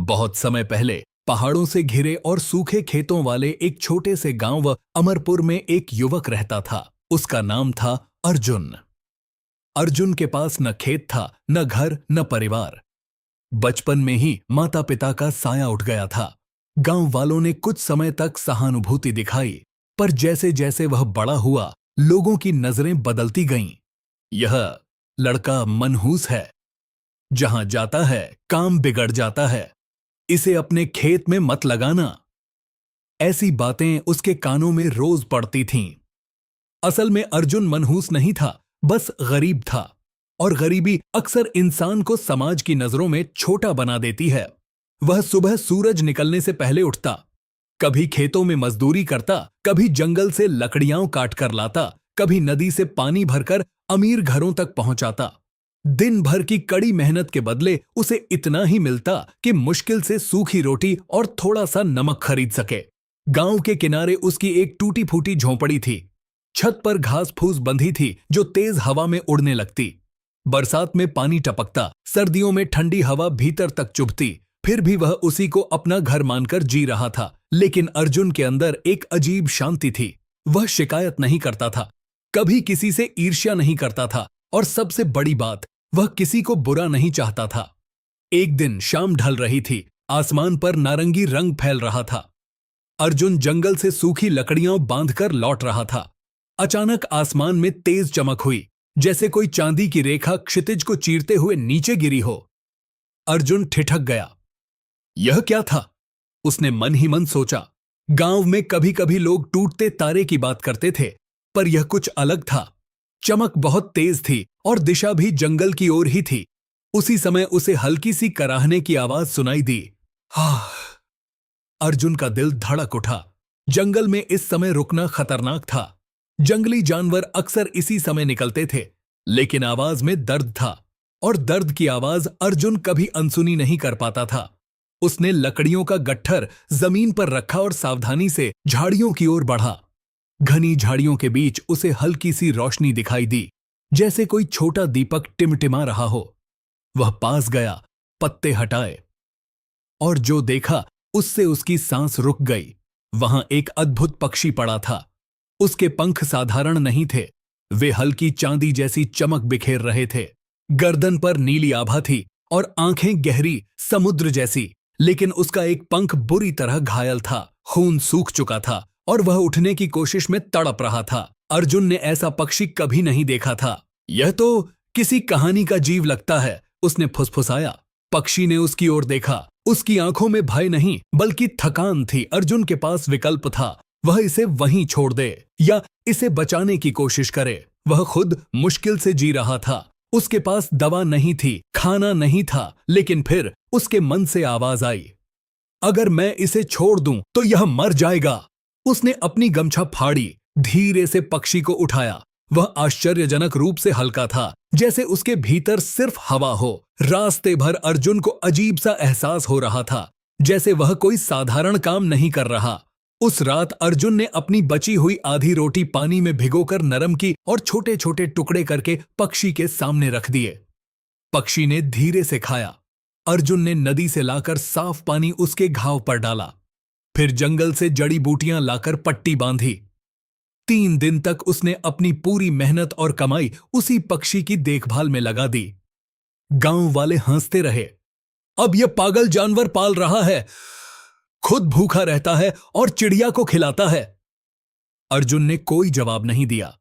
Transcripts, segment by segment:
बहुत समय पहले पहाड़ों से घिरे और सूखे खेतों वाले एक छोटे से गांव अमरपुर में एक युवक रहता था। उसका नाम था अर्जुन। अर्जुन के पास न खेत था, न घर, न परिवार। बचपन में ही माता पिता का साया उठ गया था। गांव वालों ने कुछ समय तक सहानुभूति दिखाई, पर जैसे जैसे वह बड़ा हुआ, लोगों की नजरें बदलती गईं। यह लड़का मनहूस है, जहां जाता है काम बिगड़ जाता है, इसे अपने खेत में मत लगाना। ऐसी बातें उसके कानों में रोज पड़ती थीं। असल में अर्जुन मनहूस नहीं था, बस गरीब था। और गरीबी अक्सर इंसान को समाज की नजरों में छोटा बना देती है। वह सुबह सूरज निकलने से पहले उठता, कभी खेतों में मजदूरी करता, कभी जंगल से लकड़ियां काट कर लाता, कभी नदी से पानी भरकर अमीर घरों तक पहुंचाता। दिन भर की कड़ी मेहनत के बदले उसे इतना ही मिलता कि मुश्किल से सूखी रोटी और थोड़ा सा नमक खरीद सके। गांव के किनारे उसकी एक टूटी फूटी झोंपड़ी थी। छत पर घास फूस बंधी थी जो तेज हवा में उड़ने लगती। बरसात में पानी टपकता, सर्दियों में ठंडी हवा भीतर तक चुभती। फिर भी वह उसी को अपना घर मानकर जी रहा था। लेकिन अर्जुन के अंदर एक अजीब शांति थी। वह शिकायत नहीं करता था, कभी किसी से ईर्ष्या नहीं करता था, और सबसे बड़ी बात, वह किसी को बुरा नहीं चाहता था। एक दिन शाम ढल रही थी, आसमान पर नारंगी रंग फैल रहा था। अर्जुन जंगल से सूखी लकड़ियां बांधकर लौट रहा था। अचानक आसमान में तेज चमक हुई, जैसे कोई चांदी की रेखा क्षितिज को चीरते हुए नीचे गिरी हो। अर्जुन ठिठक गया। यह क्या था? उसने मन ही मन सोचा। गांव में कभी कभी लोग टूटते तारे की बात करते थे, पर यह कुछ अलग था। चमक बहुत तेज थी और दिशा भी जंगल की ओर ही थी। उसी समय उसे हल्की सी कराहने की आवाज सुनाई दी। हाँ। अर्जुन का दिल धड़क उठा। जंगल में इस समय रुकना खतरनाक था। जंगली जानवर अक्सर इसी समय निकलते थे, लेकिन आवाज में दर्द था, और दर्द की आवाज अर्जुन कभी अनसुनी नहीं कर पाता था। उसने लकड़ियों का गट्ठर जमीन पर रखा और सावधानी से झाड़ियों की ओर बढ़ा। घनी झाड़ियों के बीच उसे हल्की सी रोशनी दिखाई दी, जैसे कोई छोटा दीपक टिमटिमा रहा हो। वह पास गया, पत्ते हटाए, और जो देखा उससे उसकी सांस रुक गई। वहां एक अद्भुत पक्षी पड़ा था। उसके पंख साधारण नहीं थे, वे हल्की चांदी जैसी चमक बिखेर रहे थे। गर्दन पर नीली आभा थी और आंखें गहरी समुद्र जैसी। लेकिन उसका एक पंख बुरी तरह घायल था, खून सूख चुका था और वह उठने की कोशिश में तड़प रहा था। अर्जुन ने ऐसा पक्षी कभी नहीं देखा था। यह तो किसी कहानी का जीव लगता है, उसने फुसफुसाया। पक्षी ने उसकी ओर देखा। उसकी आंखों में भय नहीं, बल्कि थकान थी। अर्जुन के पास विकल्प था, वह इसे वहीं छोड़ दे या इसे बचाने की कोशिश करे। वह खुद मुश्किल से जी रहा था। उसके पास दवा नहीं थी, खाना नहीं था, लेकिन फिर उसके मन से आवाज आई, अगर मैं इसे छोड़ दूं तो यह मर जाएगा। उसने अपनी गमछा फाड़ी, धीरे से पक्षी को उठाया। वह आश्चर्यजनक रूप से हल्का था, जैसे उसके भीतर सिर्फ हवा हो। रास्ते भर अर्जुन को अजीब सा एहसास हो रहा था, जैसे वह कोई साधारण काम नहीं कर रहा। उस रात अर्जुन ने अपनी बची हुई आधी रोटी पानी में भिगोकर नरम की और छोटे छोटे टुकड़े करके पक्षी के सामने रख दिए। पक्षी ने धीरे से खाया। अर्जुन ने नदी से लाकर साफ पानी उसके घाव पर डाला, फिर जंगल से जड़ी बूटियां लाकर पट्टी बांधी। 3 दिन तक उसने अपनी पूरी मेहनत और कमाई उसी पक्षी की देखभाल में लगा दी। गांव वाले हंसते रहे, अब यह पागल जानवर पाल रहा है, खुद भूखा रहता है और चिड़िया को खिलाता है। अर्जुन ने कोई जवाब नहीं दिया।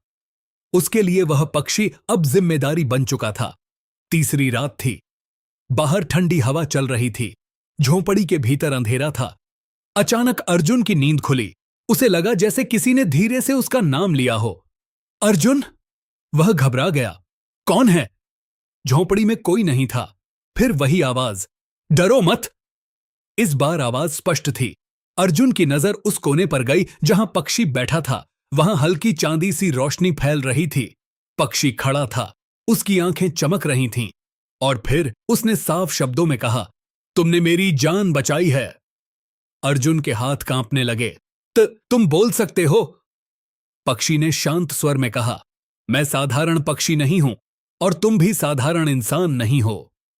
उसके लिए वह पक्षी अब जिम्मेदारी बन चुका था। तीसरी रात थी। बाहर ठंडी हवा चल रही थी। झोंपड़ी के भीतर अंधेरा था। अचानक अर्जुन की नींद खुली। उसे लगा जैसे किसी ने धीरे से उसका नाम लिया हो। अर्जुन! वह घबरा गया। कौन है? झोंपड़ी में कोई नहीं था। फिर वही आवाज, डरो मत। इस बार आवाज स्पष्ट थी। अर्जुन की नजर उस कोने पर गई जहां पक्षी बैठा था। वहां हल्की चांदी सी रोशनी फैल रही थी। पक्षी खड़ा था, उसकी आंखें चमक रही थीं। और फिर उसने साफ शब्दों में कहा, तुमने मेरी जान बचाई है। अर्जुन के हाथ कांपने लगे। तुम बोल सकते हो? पक्षी ने शांत स्वर में कहा, मैं साधारण पक्षी नहीं हूं और तुम भी साधारण इंसान नहीं हो।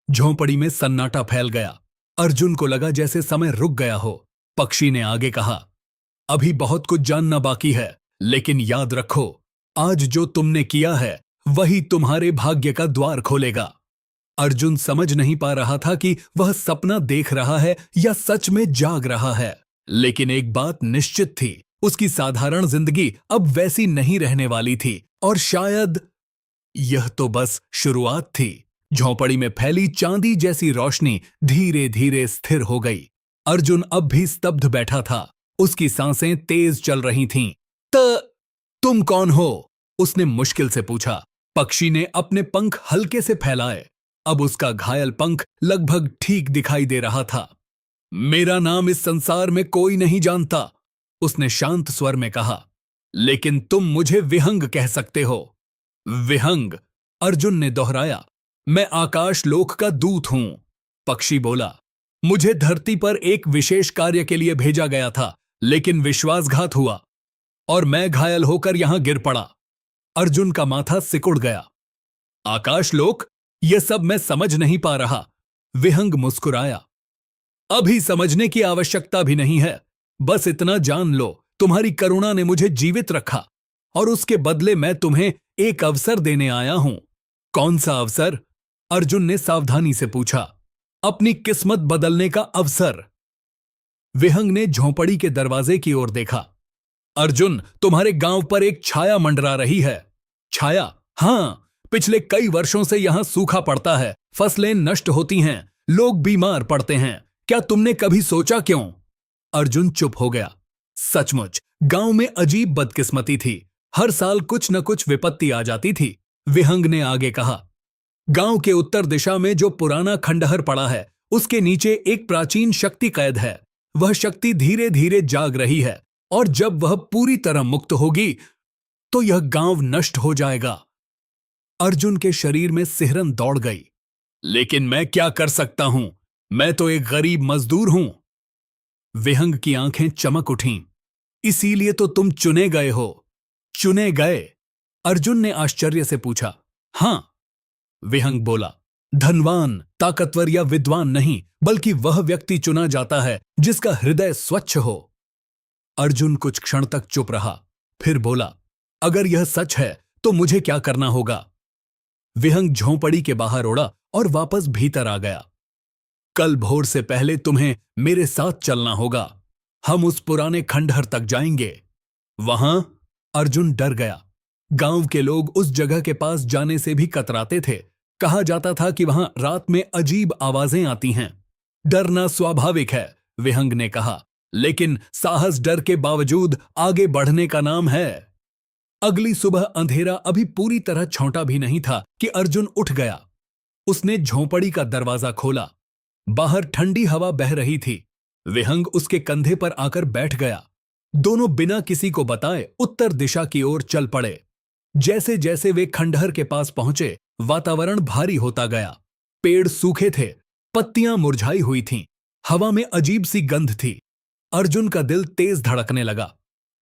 झोंपड़ी में सन्नाटा फैल गया। अर्जुन को लगा जैसे समय रुक गया हो। पक्षी ने आगे कहा, अभी बहुत कुछ जानना बाकी है, लेकिन याद रखो, आज जो तुमने किया है वही तुम्हारे भाग्य का द्वार खोलेगा। अर्जुन समझ नहीं पा रहा था कि वह सपना देख रहा है या सच में जाग रहा है, लेकिन एक बात निश्चित थी, उसकी साधारण जिंदगी अब वैसी नहीं रहने वाली थी, और शायद यह तो बस शुरुआत थी। झोंपड़ी में फैली चांदी जैसी रोशनी धीरे धीरे स्थिर हो गई। अर्जुन अब भी स्तब्ध बैठा था, उसकी सांसें तेज चल रही थीं। तुम कौन हो? उसने मुश्किल से पूछा। पक्षी ने अपने पंख हल्के से फैलाए। अब उसका घायल पंख लगभग ठीक दिखाई दे रहा था। मेरा नाम इस संसार में कोई नहीं जानता, उसने शांत स्वर में कहा, लेकिन तुम मुझे विहंग कह सकते हो। विहंग? अर्जुन ने दोहराया। मैं आकाश लोक का दूत हूं। पक्षी बोला, मुझे धरती पर एक विशेष कार्य के लिए भेजा गया था, लेकिन विश्वासघात हुआ और मैं घायल होकर यहां गिर पड़ा। अर्जुन का माथा सिकुड़ गया। आकाशलोक? यह सब मैं समझ नहीं पा रहा। विहंग मुस्कुराया। अभी समझने की आवश्यकता भी नहीं है, बस इतना जान लो, तुम्हारी करुणा ने मुझे जीवित रखा और उसके बदले मैं तुम्हें एक अवसर देने आया हूं। कौन सा अवसर? अर्जुन ने सावधानी से पूछा। अपनी किस्मत बदलने का अवसर। विहंग ने झोंपड़ी के दरवाजे की ओर देखा। अर्जुन, तुम्हारे गांव पर एक छाया मंडरा रही है। छाया? हां, पिछले कई वर्षों से यहां सूखा पड़ता है, फसलें नष्ट होती हैं, लोग बीमार पड़ते हैं। क्या तुमने कभी सोचा क्यों? अर्जुन चुप हो गया। सचमुच गांव में अजीब बदकिस्मती थी, हर साल कुछ न कुछ विपत्ति आ जाती थी। विहंग ने आगे कहा, गांव के उत्तर दिशा में जो पुराना खंडहर पड़ा है, उसके नीचे एक प्राचीन शक्ति कैद है। वह शक्ति धीरे धीरे जाग रही है, और जब वह पूरी तरह मुक्त होगी तो यह गांव नष्ट हो जाएगा। अर्जुन के शरीर में सिहरन दौड़ गई। लेकिन मैं क्या कर सकता हूं? मैं तो एक गरीब मजदूर हूं। विहंग की आंखें चमक उठीं। इसीलिए तो तुम चुने गए हो। चुने गए? अर्जुन ने आश्चर्य से पूछा। हां, विहंग बोला। धनवान, ताकतवर या विद्वान नहीं, बल्कि वह व्यक्ति चुना जाता है जिसका हृदय स्वच्छ हो। अर्जुन कुछ क्षण तक चुप रहा, फिर बोला, अगर यह सच है तो मुझे क्या करना होगा? विहंग झोंपड़ी के बाहर उड़ा और वापस भीतर आ गया। कल भोर से पहले तुम्हें मेरे साथ चलना होगा। हम उस पुराने खंडहर तक जाएंगे। वहां? अर्जुन डर गया। गांव के लोग उस जगह के पास जाने से भी कतराते थे। कहा जाता था कि वहां रात में अजीब आवाजें आती हैं। डरना स्वाभाविक है, विहंग ने कहा, लेकिन साहस डर के बावजूद आगे बढ़ने का नाम है। अगली सुबह अंधेरा अभी पूरी तरह छौंटा भी नहीं था कि अर्जुन उठ गया। उसने झोंपड़ी का दरवाजा खोला। बाहर ठंडी हवा बह रही थी। विहंग उसके कंधे पर आकर बैठ गया। दोनों बिना किसी को बताए उत्तर दिशा की ओर चल पड़े। जैसे जैसे वे खंडहर के पास पहुंचे, वातावरण भारी होता गया। पेड़ सूखे थे, पत्तियां मुरझाई हुई थीं, हवा में अजीब सी गंध थी। अर्जुन का दिल तेज धड़कने लगा।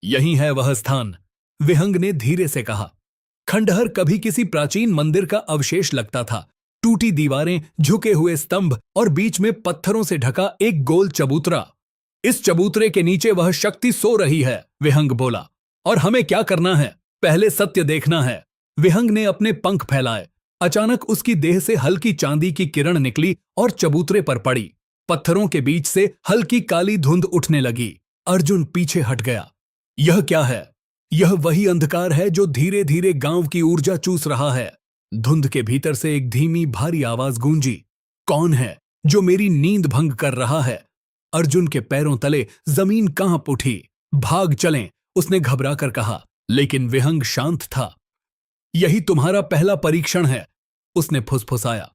यही है वह स्थान, विहंग ने धीरे से कहा। खंडहर कभी किसी प्राचीन मंदिर का अवशेष लगता था। टूटी दीवारें, झुके हुए स्तंभ और बीच में पत्थरों से ढका एक गोल चबूतरा। इस चबूतरे के नीचे वह शक्ति सो रही है, विहंग बोला। और हमें क्या करना है? पहले सत्य देखना है। विहंग ने अपने पंख फैलाए। अचानक उसकी देह से हल्की चांदी की किरण निकली और चबूतरे पर पड़ी। पत्थरों के बीच से हल्की काली धुंध उठने लगी। अर्जुन पीछे हट गया। यह क्या है? यह वही अंधकार है जो धीरे धीरे गांव की ऊर्जा चूस रहा है। धुंध के भीतर से एक धीमी भारी आवाज गूंजी। कौन है जो मेरी नींद भंग कर रहा है? अर्जुन के पैरों तले जमीन कांप उठी। भाग चलें, उसने घबराकर कहा, लेकिन विहंग शांत था। यही तुम्हारा पहला परीक्षण है, उसने फुसफुसाया।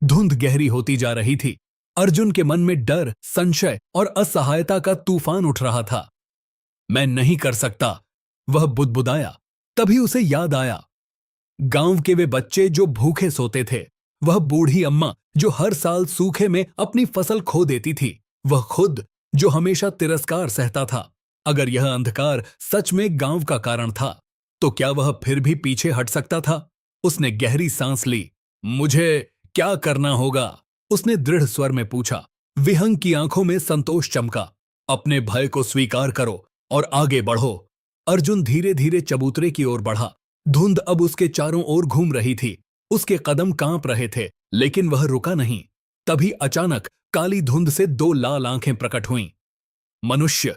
धुंध गहरी होती जा रही थी। अर्जुन के मन में डर, संशय और असहायता का तूफान उठ रहा था। मैं नहीं कर सकता, वह बुदबुदाया। तभी उसे याद आया, गांव के वे बच्चे जो भूखे सोते थे, वह बूढ़ी अम्मा जो हर साल सूखे में अपनी फसल खो देती थी, वह खुद जो हमेशा तिरस्कार सहता था। अगर यह अंधकार सच में गांव का कारण था, तो क्या वह फिर भी पीछे हट सकता था? उसने गहरी सांस ली। मुझे क्या करना होगा? उसने दृढ़ स्वर में पूछा। विहंग की आंखों में संतोष चमका। अपने भय को स्वीकार करो और आगे बढ़ो। अर्जुन धीरे धीरे चबूतरे की ओर बढ़ा। धुंध अब उसके चारों ओर घूम रही थी। उसके कदम कांप रहे थे, लेकिन वह रुका नहीं। तभी अचानक काली धुंध से दो लाल आंखें प्रकट हुईं। मनुष्य,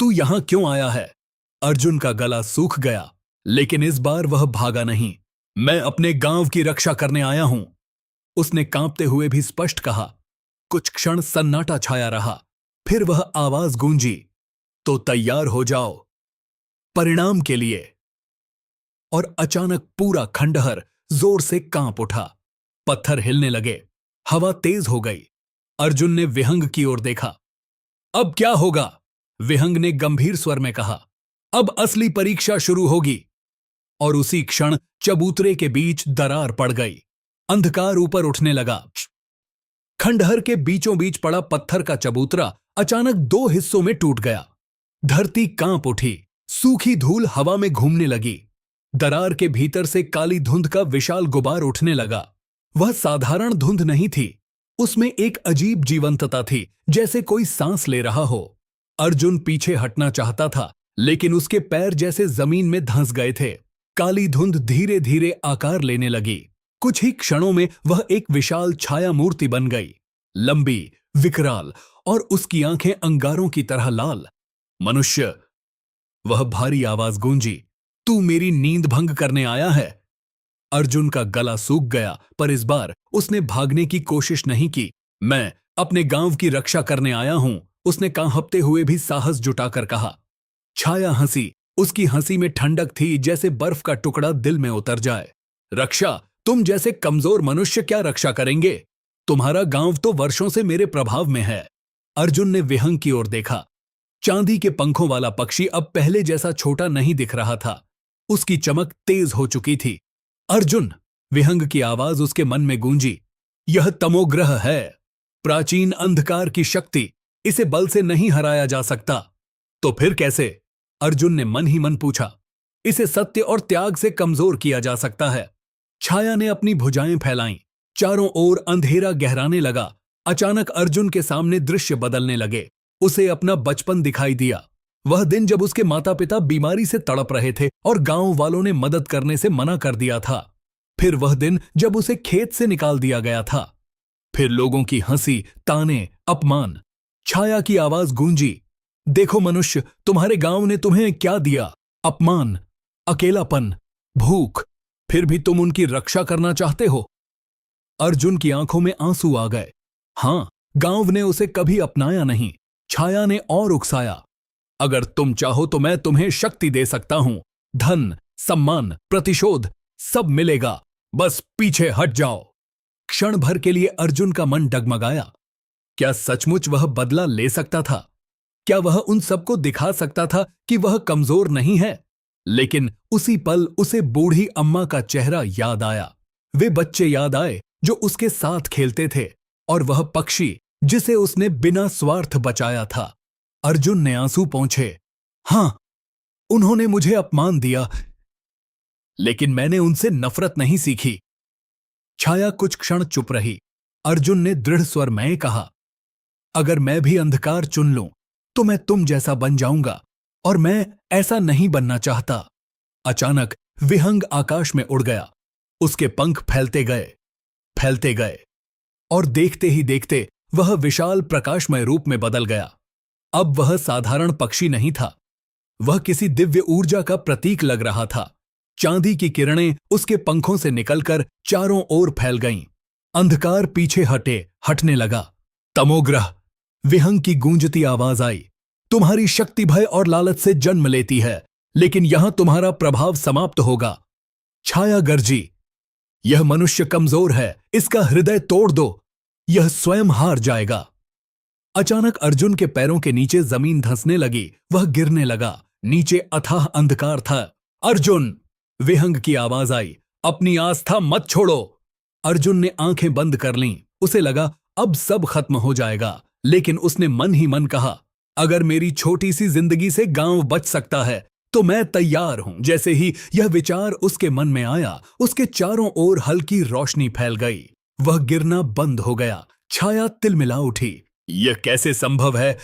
तू यहां क्यों आया है? अर्जुन का गला सूख गया, लेकिन इस बार वह भागा नहीं। मैं अपने गांव की रक्षा करने आया हूं, उसने कांपते हुए भी स्पष्ट कहा। कुछ क्षण सन्नाटा छाया रहा, फिर वह आवाज गूंजी, तो तैयार हो जाओ परिणाम के लिए। और अचानक पूरा खंडहर जोर से कांप उठा। पत्थर हिलने लगे, हवा तेज हो गई। अर्जुन ने विहंग की ओर देखा। अब क्या होगा? विहंग ने गंभीर स्वर में कहा। अब असली परीक्षा शुरू होगी। और उसी क्षण चबूतरे के बीच दरार पड़ गई। अंधकार ऊपर उठने लगा। खंडहर के बीचों बीच पड़ा पत्थर का चबूतरा अचानक दो हिस्सों में टूट गया। धरती कांप उठी, सूखी धूल हवा में घूमने लगी। दरार के भीतर से काली धुंध का विशाल गुबार उठने लगा। वह साधारण धुंध नहीं थी, उसमें एक अजीब जीवंतता थी, जैसे कोई सांस ले रहा हो। अर्जुन पीछे हटना चाहता था, लेकिन उसके पैर जैसे जमीन में धंस गए थे। काली धुंध धीरे धीरे आकार लेने लगी। कुछ ही क्षणों में वह एक विशाल छाया मूर्ति बन गई, लंबी, विकराल, और उसकी आंखें अंगारों की तरह लाल। मनुष्य, वह भारी आवाज गूंजी, तू मेरी नींद भंग करने आया है? अर्जुन का गला सूख गया, पर इस बार उसने भागने की कोशिश नहीं की। मैं अपने गांव की रक्षा करने आया हूं, उसने कांपते हुए भी साहस जुटाकर कहा। छाया हंसी, उसकी हंसी में ठंडक थी, जैसे बर्फ का टुकड़ा दिल में उतर जाए। रक्षा? तुम जैसे कमजोर मनुष्य क्या रक्षा करेंगे? तुम्हारा गांव तो वर्षों से मेरे प्रभाव में है। अर्जुन ने विहंग की ओर देखा। चांदी के पंखों वाला पक्षी अब पहले जैसा छोटा नहीं दिख रहा था, उसकी चमक तेज हो चुकी थी। अर्जुन, विहंग की आवाज उसके मन में गूंजी, यह तमोग्रह है, प्राचीन अंधकार की शक्ति, इसे बल से नहीं हराया जा सकता। तो फिर कैसे? अर्जुन ने मन ही मन पूछा। इसे सत्य और त्याग से कमजोर किया जा सकता है। छाया ने अपनी भुजाएं फैलाईं, चारों ओर अंधेरा गहराने लगा। अचानक अर्जुन के सामने दृश्य बदलने लगे। उसे अपना बचपन दिखाई दिया, वह दिन जब उसके माता पिता बीमारी से तड़प रहे थे और गांव वालों ने मदद करने से मना कर दिया था। फिर वह दिन जब उसे खेत से निकाल दिया गया था। फिर लोगों की हंसी, ताने, अपमान। छाया की आवाज गूंजी, देखो मनुष्य, तुम्हारे गांव ने तुम्हें क्या दिया? अपमान, अकेलापन, भूख, फिर भी तुम उनकी रक्षा करना चाहते हो। अर्जुन की आंखों में आंसू आ गए। हां, गांव ने उसे कभी अपनाया नहीं। छाया ने और उकसाया, अगर तुम चाहो तो मैं तुम्हें शक्ति दे सकता हूं, धन, सम्मान, प्रतिशोध, सब मिलेगा, बस पीछे हट जाओ। क्षण भर के लिए अर्जुन का मन डगमगाया। क्या सचमुच वह बदला ले सकता था? क्या वह उन सबको दिखा सकता था कि वह कमजोर नहीं है? लेकिन उसी पल उसे बूढ़ी अम्मा का चेहरा याद आया। वे बच्चे याद आए जो उसके साथ खेलते थे, और वह पक्षी जिसे उसने बिना स्वार्थ बचाया था। अर्जुन ने आंसू पोंछे। हां, उन्होंने मुझे अपमान दिया, लेकिन मैंने उनसे नफरत नहीं सीखी। छाया कुछ क्षण चुप रही। अर्जुन ने दृढ़ स्वर में कहा, अगर मैं भी अंधकार चुन लूं तो मैं तुम जैसा बन जाऊंगा, और मैं ऐसा नहीं बनना चाहता। अचानक विहंग आकाश में उड़ गया। उसके पंख फैलते गए, और देखते ही देखते वह विशाल प्रकाशमय रूप में बदल गया। अब वह साधारण पक्षी नहीं था, वह किसी दिव्य ऊर्जा का प्रतीक लग रहा था। चांदी की किरणें उसके पंखों से निकलकर चारों ओर फैल गईं। अंधकार पीछे हटने लगा। तमोग्रह, विहंग की गूंजती आवाज आई, तुम्हारी शक्ति भय और लालच से जन्म लेती है, लेकिन यहां तुम्हारा प्रभाव समाप्त होगा। छाया गर्जी, यह मनुष्य कमजोर है, इसका हृदय तोड़ दो, यह स्वयं हार जाएगा। अचानक अर्जुन के पैरों के नीचे जमीन धंसने लगी, वह गिरने लगा। नीचे अथाह अंधकार था। अर्जुन, विहंग की आवाज आई, अपनी आस्था मत छोड़ो। अर्जुन ने आंखें बंद कर लीं। उसे लगा अब सब खत्म हो जाएगा, लेकिन उसने मन ही मन कहा, अगर मेरी छोटी सी जिंदगी से गांव बच सकता है तो मैं तैयार हूं। जैसे ही यह विचार उसके मन में आया, उसके चारों ओर हल्की रोशनी फैल गई। वह गिरना बंद हो गया। छाया तिलमिला उठी। यह कैसे संभव है?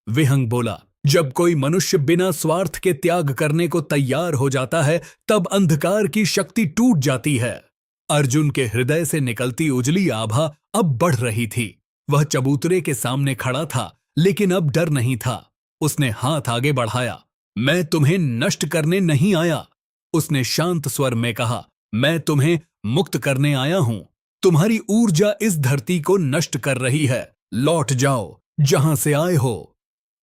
विहंग बोला। जब कोई मनुष्य बिना स्वार्थ के त्याग करने को तैयार हो जाता है, तब अंधकार की शक्ति टूट जाती है। अर्जुन के हृदय से निकलती उजली आभा अब बढ़ रही थी। वह चबूतरे के सामने खड़ा था, लेकिन अब डर नहीं था। उसने हाथ आगे बढ़ाया। मैं तुम्हें नष्ट करने नहीं आया, उसने शांत स्वर में कहा। मैं तुम्हें मुक्त करने आया हूं। तुम्हारी ऊर्जा इस धरती को नष्ट कर रही है। लौट जाओ जहां से आए हो।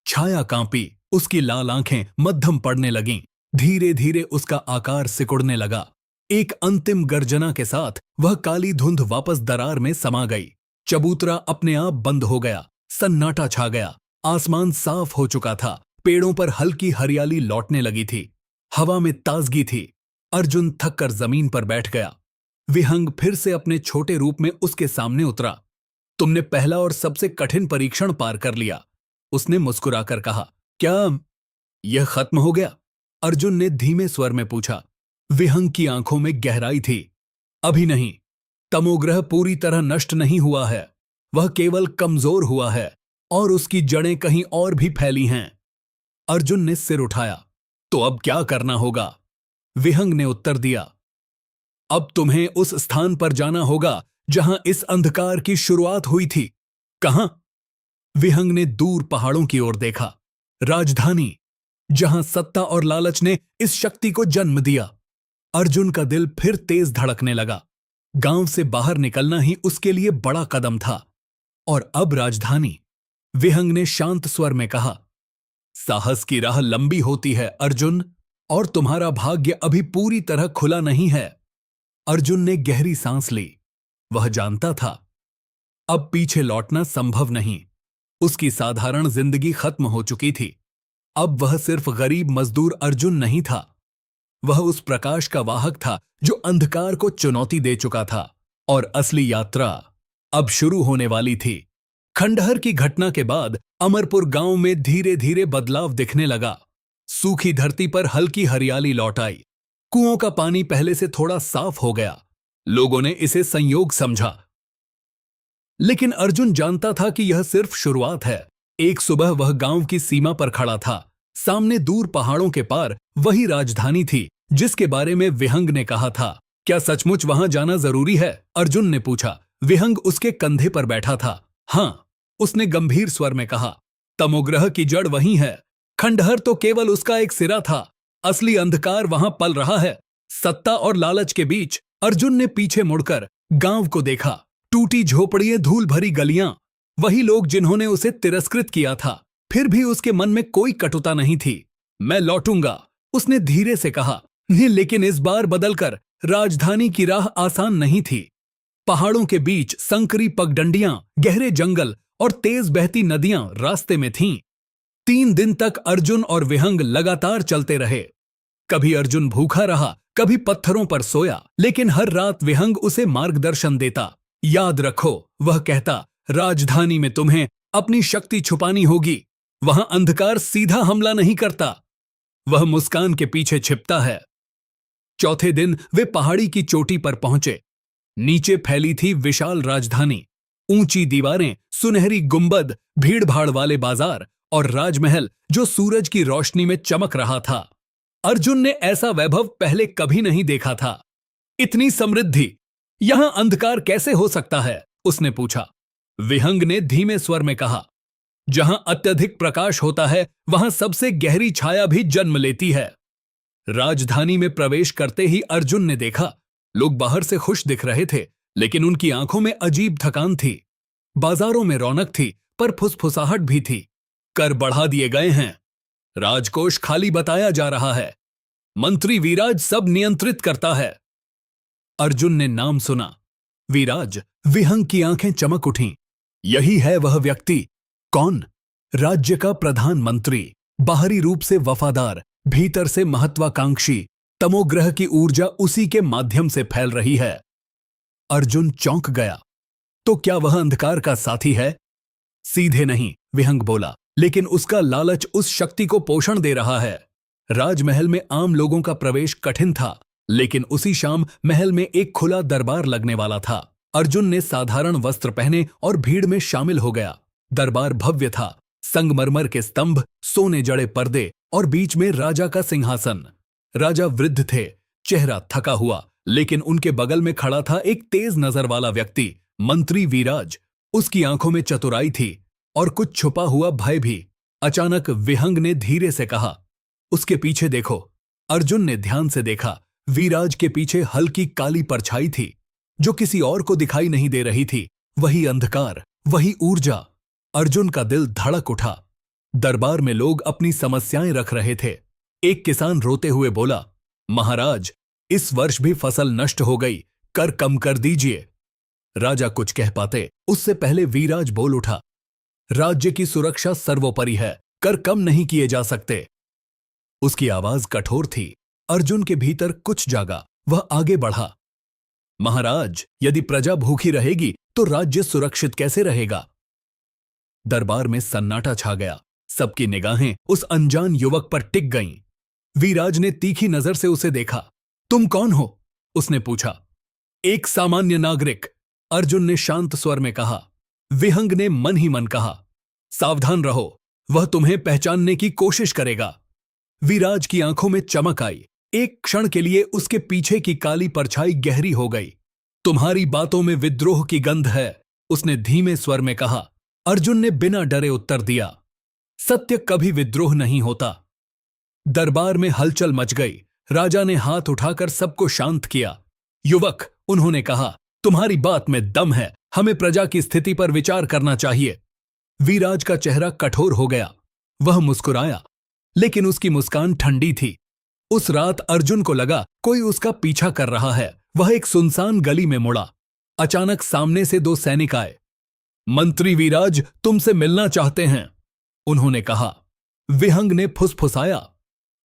छाया कांपी, उसकी लाल आंखें मध्यम पड़ने लगीं। धीरे धीरे उसका आकार सिकुड़ने लगा। एक अंतिम गर्जना के साथ वह काली धुंध वापस दरार में समा गई। चबूतरा अपने आप बंद हो गया। सन्नाटा छा गया। आसमान साफ हो चुका था। पेड़ों पर हल्की हरियाली लौटने लगी थी। हवा में ताजगी थी। अर्जुन थककर जमीन पर बैठ गया। विहंग फिर से अपने छोटे रूप में उसके सामने उतरा। तुमने पहला और सबसे कठिन परीक्षण पार कर लिया, उसने मुस्कुराकर कहा। क्या यह खत्म हो गया? अर्जुन ने धीमे स्वर में पूछा। विहंग की आंखों में गहराई थी। अभी नहीं। तमोग्रह पूरी तरह नष्ट नहीं हुआ है। वह केवल कमजोर हुआ है और उसकी जड़ें कहीं और भी फैली हैं। अर्जुन ने सिर उठाया। तो अब क्या करना होगा? विहंग ने उत्तर दिया। अब तुम्हें उस स्थान पर जाना होगा जहां इस अंधकार की शुरुआत हुई थी। कहां? विहंग ने दूर पहाड़ों की ओर देखा। राजधानी, जहां सत्ता और लालच ने इस शक्ति को जन्म दिया। अर्जुन का दिल फिर तेज धड़कने लगा। गांव से बाहर निकलना ही उसके लिए बड़ा कदम था। और अब राजधानी। विहंग ने शांत स्वर में कहा। साहस की राह लंबी होती है अर्जुन, और तुम्हारा भाग्य अभी पूरी तरह खुला नहीं है। अर्जुन ने गहरी सांस ली। वह जानता था अब पीछे लौटना संभव नहीं। उसकी साधारण जिंदगी खत्म हो चुकी थी। अब वह सिर्फ गरीब मजदूर अर्जुन नहीं था। वह उस प्रकाश का वाहक था जो अंधकार को चुनौती दे चुका था। और असली यात्रा अब शुरू होने वाली थी। खंडहर की घटना के बाद अमरपुर गांव में धीरे धीरे बदलाव दिखने लगा। सूखी धरती पर हल्की हरियाली लौट आई। कुओं का पानी पहले से थोड़ा साफ हो गया। लोगों ने इसे संयोग समझा। लेकिन अर्जुन जानता था कि यह सिर्फ शुरुआत है। एक सुबह वह गांव की सीमा पर खड़ा था। सामने दूर पहाड़ों के पार वही राजधानी थी जिसके बारे में विहंग ने कहा था। क्या सचमुच वहां जाना जरूरी है? अर्जुन ने पूछा। विहंग उसके कंधे पर बैठा था। हां, उसने गंभीर स्वर में कहा। तमोग्रह की जड़ वही है। खंडहर तो केवल उसका एक सिरा था। असली अंधकार वहां पल रहा है, सत्ता और लालच के बीच। अर्जुन ने पीछे मुड़कर गांव को देखा। टूटी झोपड़ियां, धूल भरी गलियां, वही लोग जिन्होंने उसे तिरस्कृत किया था। फिर भी उसके मन में कोई कटुता नहीं थी। मैं लौटूंगा, उसने धीरे से कहा। लेकिन इस बार बदलकर। राजधानी की राह आसान नहीं थी। पहाड़ों के बीच संकरी पगडंडियां, गहरे जंगल और तेज बहती नदियां रास्ते में थीं। 3 दिन तक अर्जुन और विहंग लगातार चलते रहे। कभी अर्जुन भूखा रहा, कभी पत्थरों पर सोया, लेकिन हर रात विहंग उसे मार्गदर्शन देता। याद रखो, वह कहता, राजधानी में तुम्हें अपनी शक्ति छुपानी होगी। वहां अंधकार सीधा हमला नहीं करता, वह मुस्कान के पीछे छिपता है। चौथे दिन वे पहाड़ी की चोटी पर पहुंचे। नीचे फैली थी विशाल राजधानी। ऊंची दीवारें, सुनहरी गुंबद, भीड़-भाड़ वाले बाजार और राजमहल जो सूरज की रोशनी में चमक रहा था। अर्जुन ने ऐसा वैभव पहले कभी नहीं देखा था। इतनी समृद्धि, यहां अंधकार कैसे हो सकता है? उसने पूछा। विहंग ने धीमे स्वर में कहा। जहां अत्यधिक प्रकाश होता है, वहां सबसे गहरी छाया भी जन्म लेती है। राजधानी में प्रवेश करते ही अर्जुन ने देखा, लोग बाहर से खुश दिख रहे थे, लेकिन उनकी आंखों में अजीब थकान थी। बाजारों में रौनक थी, पर फुसफुसाहट भी थी। कर बढ़ा दिए गए हैं, राजकोष खाली बताया जा रहा है, मंत्री वीराज सब नियंत्रित करता है। अर्जुन ने नाम सुना, वीराज। विहंग की आंखें चमक उठीं। यही है वह व्यक्ति। कौन? राज्य का प्रधानमंत्री, बाहरी रूप से वफादार, भीतर से महत्वाकांक्षी। तमोग्रह की ऊर्जा उसी के माध्यम से फैल रही है। अर्जुन चौंक गया। तो क्या वह अंधकार का साथी है? सीधे नहीं, विहंग बोला, लेकिन उसका लालच उस शक्ति को पोषण दे रहा है। राजमहल में आम लोगों का प्रवेश कठिन था, लेकिन उसी शाम महल में एक खुला दरबार लगने वाला था। अर्जुन ने साधारण वस्त्र पहने और भीड़ में शामिल हो गया। दरबार भव्य था, संगमरमर के स्तंभ, सोने जड़े पर्दे और बीच में राजा का सिंहासन। राजा वृद्ध थे, चेहरा थका हुआ, लेकिन उनके बगल में खड़ा था एक तेज नजर वाला व्यक्ति, मंत्री वीराज। उसकी आंखों में चतुराई थी और कुछ छुपा हुआ भय भी। अचानक विहंग ने धीरे से कहा, उसके पीछे देखो। अर्जुन ने ध्यान से देखा। वीराज के पीछे हल्की काली परछाई थी, जो किसी और को दिखाई नहीं दे रही थी। वही अंधकार, वही ऊर्जा। अर्जुन का दिल धड़क उठा। दरबार में लोग अपनी समस्याएं रख रहे थे। एक किसान रोते हुए बोला, महाराज, इस वर्ष भी फसल नष्ट हो गई, कर कम कर दीजिए। राजा कुछ कह पाते उससे पहले वीराज बोल उठा, राज्य की सुरक्षा सर्वोपरि है, कर कम नहीं किए जा सकते। उसकी आवाज कठोर थी। अर्जुन के भीतर कुछ जागा। वह आगे बढ़ा, महाराज, यदि प्रजा भूखी रहेगी तो राज्य सुरक्षित कैसे रहेगा? दरबार में सन्नाटा छा गया। सबकी निगाहें उस अनजान युवक पर टिक गईं। वीराज ने तीखी नजर से उसे देखा। तुम कौन हो? उसने पूछा। एक सामान्य नागरिक, अर्जुन ने शांत स्वर में कहा। विहंग ने मन ही मन कहा, सावधान रहो, वह तुम्हें पहचानने की कोशिश करेगा। वीराज की आंखों में चमक आई। एक क्षण के लिए उसके पीछे की काली परछाई गहरी हो गई। तुम्हारी बातों में विद्रोह की गंध है, उसने धीमे स्वर में कहा। अर्जुन ने बिना डरे उत्तर दिया, सत्य कभी विद्रोह नहीं होता। दरबार में हलचल मच गई। राजा ने हाथ उठाकर सबको शांत किया। युवक, उन्होंने कहा, तुम्हारी बात में दम है, हमें प्रजा की स्थिति पर विचार करना चाहिए। वीराज का चेहरा कठोर हो गया। वह मुस्कुराया, लेकिन उसकी मुस्कान ठंडी थी। उस रात अर्जुन को लगा कोई उसका पीछा कर रहा है। वह एक सुनसान गली में मुड़ा। अचानक सामने से दो सैनिक आए। मंत्री वीराज तुमसे मिलना चाहते हैं, उन्होंने कहा। विहंग ने फुसफुसाया,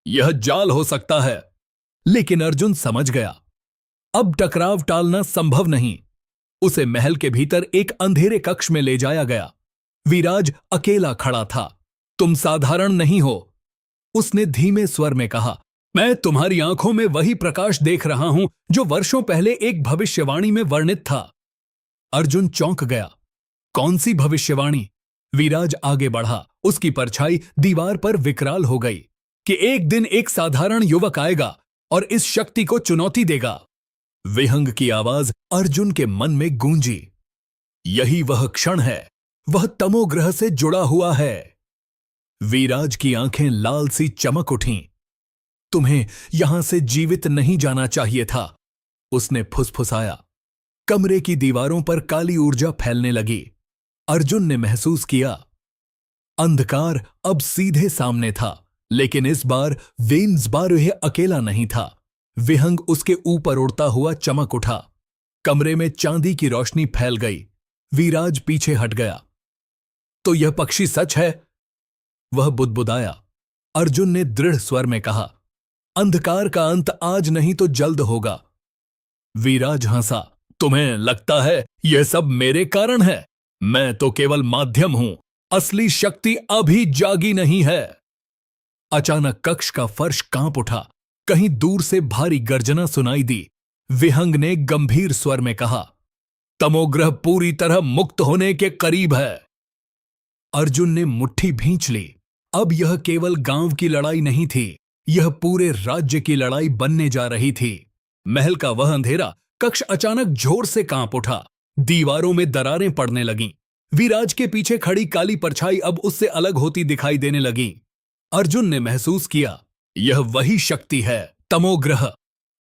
यह जाल हो सकता है। लेकिन अर्जुन समझ गया, अब टकराव टालना संभव नहीं। उसे महल के भीतर एक अंधेरे कक्ष में ले जाया गया। वीराज अकेला खड़ा था। तुम साधारण नहीं हो, उसने धीमे स्वर में कहा। मैं तुम्हारी आंखों में वही प्रकाश देख रहा हूं जो वर्षों पहले एक भविष्यवाणी में वर्णित था। अर्जुन चौंक गया। कौन सी भविष्यवाणी? वीराज आगे बढ़ा। उसकी परछाई दीवार पर विकराल हो गई कि एक दिन एक साधारण युवक आएगा और इस शक्ति को चुनौती देगा। विहंग की आवाज अर्जुन के मन में गूंजी। यही वह क्षण है, वह तमोग्रह से जुड़ा हुआ है। वीराज की आंखें लाल सी चमक उठीं। तुम्हें यहां से जीवित नहीं जाना चाहिए था, उसने फुसफुसाया। कमरे की दीवारों पर काली ऊर्जा फैलने लगी। अर्जुन ने महसूस किया, अंधकार अब सीधे सामने था, लेकिन इस बार वेन्सबारह अकेला नहीं था। विहंग उसके ऊपर उड़ता हुआ चमक उठा। कमरे में चांदी की रोशनी फैल गई। वीराज पीछे हट गया। तो यह पक्षी सच है? वह बुदबुदाया। अर्जुन ने दृढ़ स्वर में कहा, अंधकार का अंत आज नहीं तो जल्द होगा। वीराज हंसा। तुम्हें लगता है यह सब मेरे कारण है? मैं तो केवल माध्यम हूं, असली शक्ति अभी जागी नहीं है। अचानक कक्ष का फर्श कांप उठा। कहीं दूर से भारी गर्जना सुनाई दी। विहंग ने गंभीर स्वर में कहा, तमोग्रह पूरी तरह मुक्त होने के करीब है। अर्जुन ने मुट्ठी भींच ली। अब यह केवल गांव की लड़ाई नहीं थी, यह पूरे राज्य की लड़ाई बनने जा रही थी। महल का वह अंधेरा कक्ष अचानक जोर से कांप उठा। दीवारों में दरारें पड़ने लगीं। वीराज के पीछे खड़ी काली परछाई अब उससे अलग होती दिखाई देने लगी। अर्जुन ने महसूस किया, यह वही शक्ति है, तमोग्रह।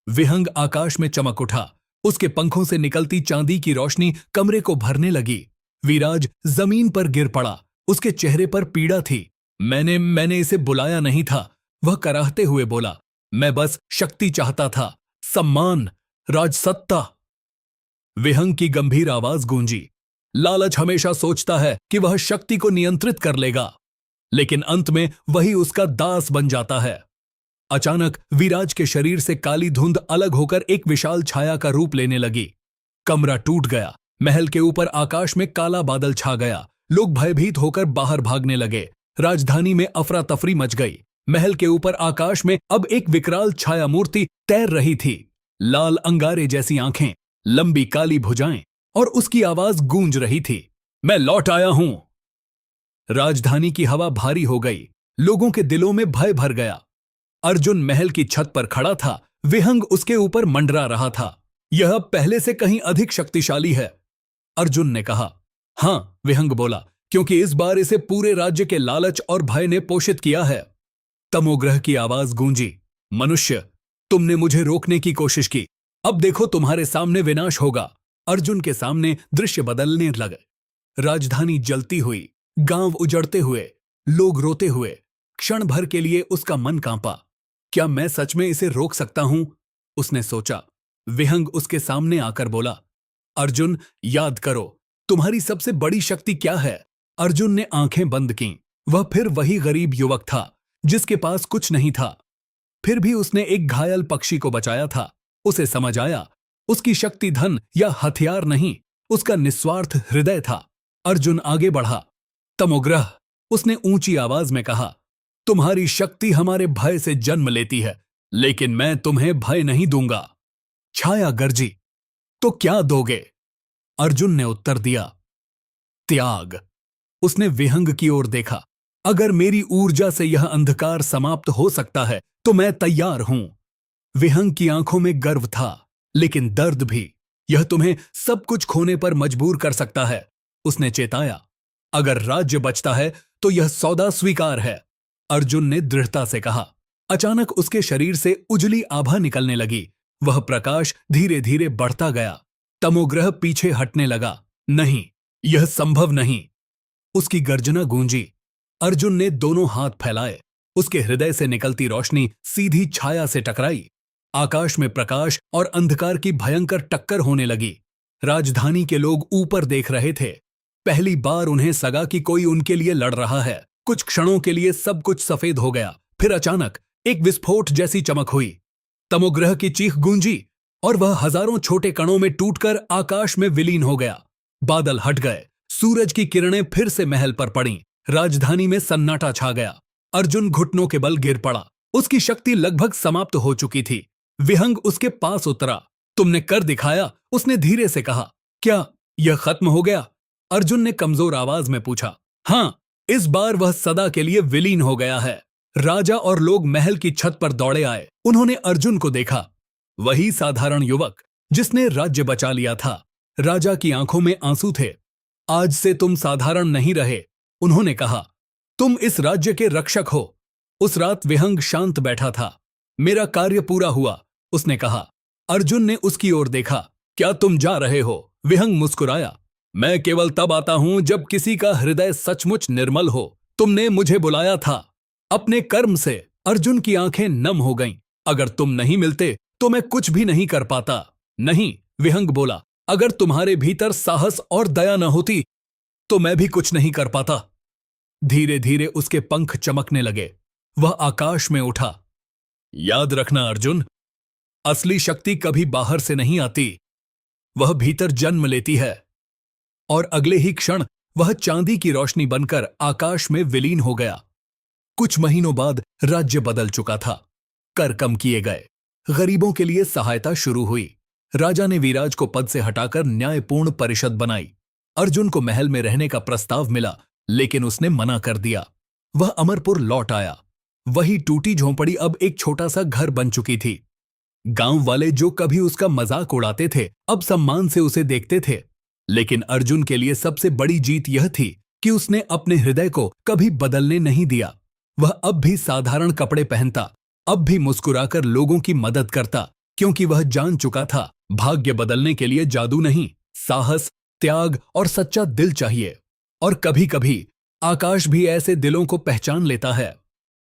विहंग आकाश में चमक उठा। उसके पंखों से निकलती चांदी की रोशनी कमरे को भरने लगी। वीराज जमीन पर गिर पड़ा। उसके चेहरे पर पीड़ा थी। मैंने इसे बुलाया नहीं था, वह कराहते हुए बोला। मैं बस शक्ति चाहता था, सम्मान, राजसत्ता। विहंग की गंभीर आवाज गूंजी। लालच हमेशा सोचता है कि वह शक्ति को नियंत्रित कर लेगा, लेकिन अंत में वही उसका दास बन जाता है। अचानक वीराज के शरीर से काली धुंध अलग होकर एक विशाल छाया का रूप लेने लगी। कमरा टूट गया। महल के ऊपर आकाश में काला बादल छा गया। लोग भयभीत होकर बाहर भागने लगे। राजधानी में अफरा तफरी मच गई। महल के ऊपर आकाश में अब एक विकराल छाया मूर्ति तैर रही थी। लाल अंगारे जैसी आंखें, लंबी काली भुजाएं, और उसकी आवाज गूंज रही थी, मैं लौट आया हूं। राजधानी की हवा भारी हो गई, लोगों के दिलों में भय भर गया। अर्जुन महल की छत पर खड़ा था, विहंग उसके ऊपर मंडरा रहा था। यह अब पहले से कहीं अधिक शक्तिशाली है, अर्जुन ने कहा। हां, विहंग बोला, क्योंकि इस बार इसे पूरे राज्य के लालच और भय ने पोषित किया है। तमोग्रह की आवाज गूंजी, मनुष्य, तुमने मुझे रोकने की कोशिश की, अब देखो तुम्हारे सामने विनाश होगा। अर्जुन के सामने दृश्य बदलने लगे। राजधानी जलती हुई, गांव उजड़ते हुए, लोग रोते हुए। क्षण भर के लिए उसका मन कांपा। क्या मैं सच में इसे रोक सकता हूं? उसने सोचा। विहंग उसके सामने आकर बोला, अर्जुन, याद करो, तुम्हारी सबसे बड़ी शक्ति क्या है? अर्जुन ने आंखें बंद कीं। वह फिर वही गरीब युवक था जिसके पास कुछ नहीं था। फिर भी उसने एक घायल पक्षी को बचाया था। उसे समझ आया, उसकी शक्ति धन या हथियार नहीं, उसका निस्वार्थ हृदय था। अर्जुन आगे बढ़ा। तमोग्रह, उसने ऊंची आवाज में कहा, तुम्हारी शक्ति हमारे भय से जन्म लेती है, लेकिन मैं तुम्हें भय नहीं दूंगा। छाया गरजी, तो क्या दोगे? अर्जुन ने उत्तर दिया, त्याग। उसने विहंग की ओर देखा। अगर मेरी ऊर्जा से यह अंधकार समाप्त हो सकता है तो मैं तैयार हूं। विहंग की आंखों में गर्व था, लेकिन दर्द भी। यह तुम्हें सब कुछ खोने पर मजबूर कर सकता है, उसने चेताया। अगर राज्य बचता है तो यह सौदा स्वीकार है, अर्जुन ने दृढ़ता से कहा। अचानक उसके शरीर से उजली आभा निकलने लगी। वह प्रकाश धीरे धीरे बढ़ता गया। तमोग्रह पीछे हटने लगा। नहीं, यह संभव नहीं, उसकी गर्जना गूंजी। अर्जुन ने दोनों हाथ फैलाए। उसके हृदय से निकलती रोशनी सीधी छाया से टकराई। आकाश में प्रकाश और अंधकार की भयंकर टक्कर होने लगी। राजधानी के लोग ऊपर देख रहे थे। पहली बार उन्हें सगा कि कोई उनके लिए लड़ रहा है। कुछ क्षणों के लिए सब कुछ सफेद हो गया। फिर अचानक एक विस्फोट जैसी चमक हुई। तमोग्रह की चीख गूंजी और वह हजारों छोटे कणों में टूटकर आकाश में विलीन हो गया। बादल हट गए। सूरज की किरणें फिर से महल पर पड़ीं। राजधानी में सन्नाटा छा गया। अर्जुन घुटनों के बल गिर पड़ा। उसकी शक्ति लगभग समाप्त हो चुकी थी। विहंग उसके पास उतरा। तुमने कर दिखाया, उसने धीरे से कहा। क्या यह खत्म हो गया? अर्जुन ने कमजोर आवाज में पूछा। हां, इस बार वह सदा के लिए विलीन हो गया है। राजा और लोग महल की छत पर दौड़े आए। उन्होंने अर्जुन को देखा। वही साधारण युवक जिसने राज्य बचा लिया था। राजा की आंखों में आंसू थे। आज से तुम साधारण नहीं रहे, उन्होंने कहा। तुम इस राज्य के रक्षक हो। उस रात विहंग शांत बैठा था। मेरा कार्य पूरा हुआ, उसने कहा। अर्जुन ने उसकी ओर देखा। क्या तुम जा रहे हो? विहंग मुस्कुराया। मैं केवल तब आता हूं जब किसी का हृदय सचमुच निर्मल हो। तुमने मुझे बुलाया था अपने कर्म से। अर्जुन की आंखें नम हो गईं। अगर तुम नहीं मिलते तो मैं कुछ भी नहीं कर पाता। नहीं, विहंग बोला, अगर तुम्हारे भीतर साहस और दया न होती तो मैं भी कुछ नहीं कर पाता। धीरे धीरे उसके पंख चमकने लगे। वह आकाश में उठा। याद रखना अर्जुन, असली शक्ति कभी बाहर से नहीं आती, वह भीतर जन्म लेती है। और अगले ही क्षण वह चांदी की रोशनी बनकर आकाश में विलीन हो गया। कुछ महीनों बाद राज्य बदल चुका था। कर कम किए गए। गरीबों के लिए सहायता शुरू हुई। राजा ने विराज को पद से हटाकर न्यायपूर्ण परिषद बनाई। अर्जुन को महल में रहने का प्रस्ताव मिला, लेकिन उसने मना कर दिया। वह अमरपुर लौट आया। वही टूटी झोंपड़ी अब एक छोटा सा घर बन चुकी थी। गांव वाले जो कभी उसका मजाक उड़ाते थे, अब सम्मान से उसे देखते थे। लेकिन अर्जुन के लिए सबसे बड़ी जीत यह थी कि उसने अपने हृदय को कभी बदलने नहीं दिया। वह अब भी साधारण कपड़े पहनता, अब भी मुस्कुराकर लोगों की मदद करता, क्योंकि वह जान चुका था भाग्य बदलने के लिए जादू नहीं, साहस, त्याग और सच्चा दिल चाहिए। और कभी कभी आकाश भी ऐसे दिलों को पहचान लेता है।